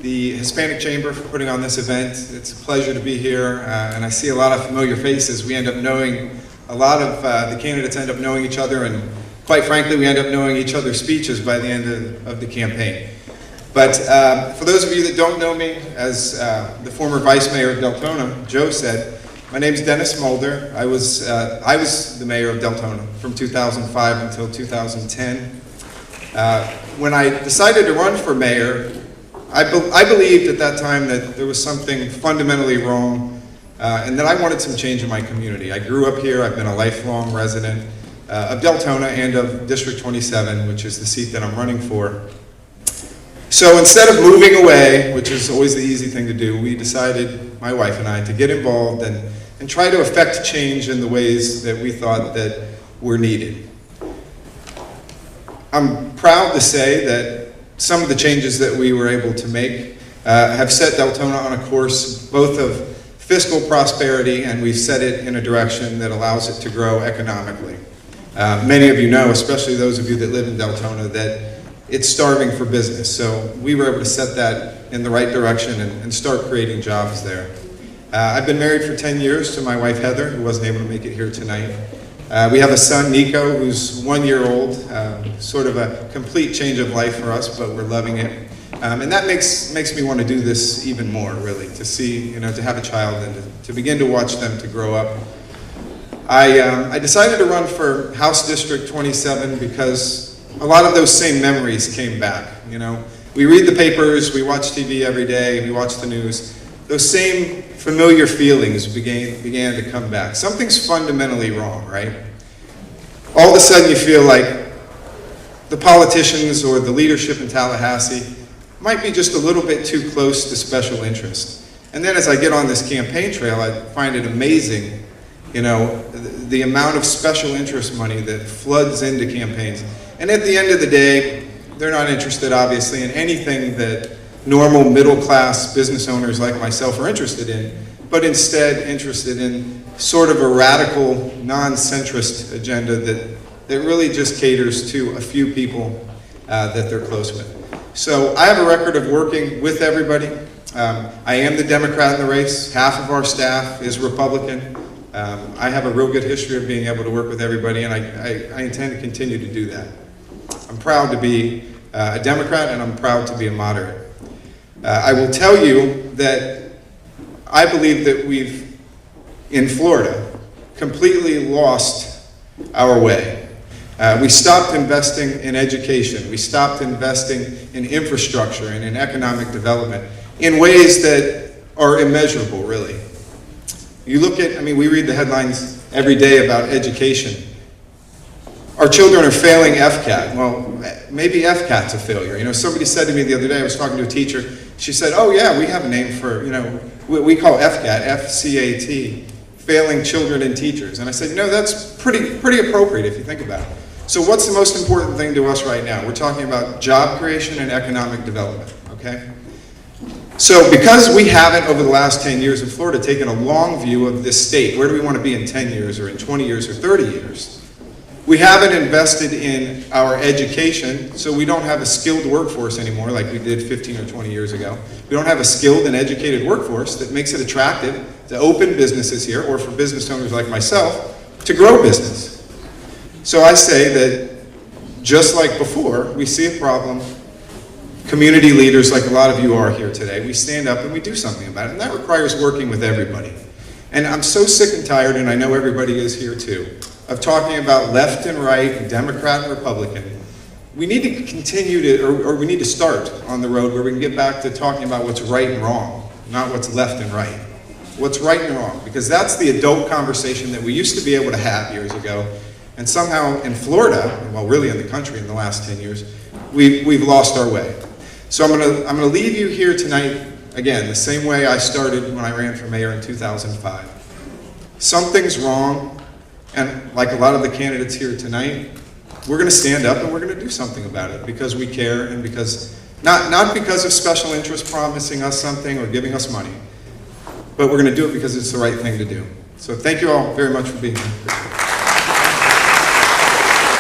the Hispanic Chamber for putting on this event. It's a pleasure to be here, and I see a lot of familiar faces. We end up knowing, a lot of the candidates end up knowing each other, and quite frankly, we end up knowing each other's speeches by the end of the campaign. But for those of you that don't know me, as the former Vice Mayor of Deltona, Joe, said, my name's Dennis Mulder. I was the mayor of Deltona from 2005 until 2010. When I decided to run for mayor, I believed at that time that there was something fundamentally wrong and that I wanted some change in my community. I grew up here. I've been a lifelong resident of Deltona and of District 27, which is the seat that I'm running for. So instead of moving away, which is always the easy thing to do, we decided, my wife and I, to get involved and try to affect change in the ways that we thought that were needed. I'm proud to say that some of the changes that we were able to make have set Deltona on a course both of fiscal prosperity, and we've set it in a direction that allows it to grow economically. Many of you know, especially those of you that live in Deltona, that it's starving for business. So we were able to set that in the right direction and start creating jobs there. I've been married for 10 years to my wife Heather, who wasn't able to make it here tonight. We have a son, Nico, who's 1 year old, sort of a complete change of life for us, but we're loving it. And that makes me want to do this even more, really, to see, to have a child and to begin to watch them to grow up. I decided to run for House District 27 because a lot of those same memories came back. We read the papers, we watch TV every day, we watch the news. Those same familiar feelings began to come back. Something's fundamentally wrong, right? All of a sudden you feel like the politicians or the leadership in Tallahassee might be just a little bit too close to special interest. And then as I get on this campaign trail, I find it amazing, the amount of special interest money that floods into campaigns. And at the end of the day, they're not interested, obviously, in anything that normal middle-class business owners like myself are interested in, but instead interested in sort of a radical, non-centrist agenda that really just caters to a few people that they're close with. So I have a record of working with everybody. I am the Democrat in the race. Half of our staff is Republican. I have a real good history of being able to work with everybody, and I intend to continue to do that. I'm proud to be a Democrat, and I'm proud to be a moderate. I will tell you that I believe that we've, in Florida, completely lost our way. We stopped investing in education. We stopped investing in infrastructure and in economic development in ways that are immeasurable, really. You look at, we read the headlines every day about education. Our children are failing FCAT. Well, maybe FCAT's a failure. Somebody said to me the other day, I was talking to a teacher, she said, oh yeah, we have a name for, we call FCAT, F-C-A-T, failing children and teachers. And I said, that's pretty appropriate if you think about it. So what's the most important thing to us right now? We're talking about job creation and economic development, okay? So because we haven't, over the last 10 years in Florida, taken a long view of this state, where do we want to be in 10 years or in 20 years or 30 years? We haven't invested in our education, so we don't have a skilled workforce anymore like we did 15 or 20 years ago. We don't have a skilled and educated workforce that makes it attractive to open businesses here, or for business owners like myself, to grow business. So I say that just like before, we see a problem. Community leaders, like a lot of you are here today, we stand up and we do something about it, and that requires working with everybody. And I'm so sick and tired, and I know everybody is here too, of talking about left and right, Democrat and Republican. We need to continue to, or we need to start on the road where we can get back to talking about what's right and wrong, not what's left and right. What's right and wrong, because that's the adult conversation that we used to be able to have years ago, and somehow in Florida, well really in the country in the last 10 years, we've lost our way. So I'm gonna leave you here tonight, again, the same way I started when I ran for mayor in 2005. Something's wrong. And like a lot of the candidates here tonight, we're going to stand up and we're going to do something about it because we care, and because, not because of special interest promising us something or giving us money, but we're going to do it because it's the right thing to do. So thank you all very much for being here.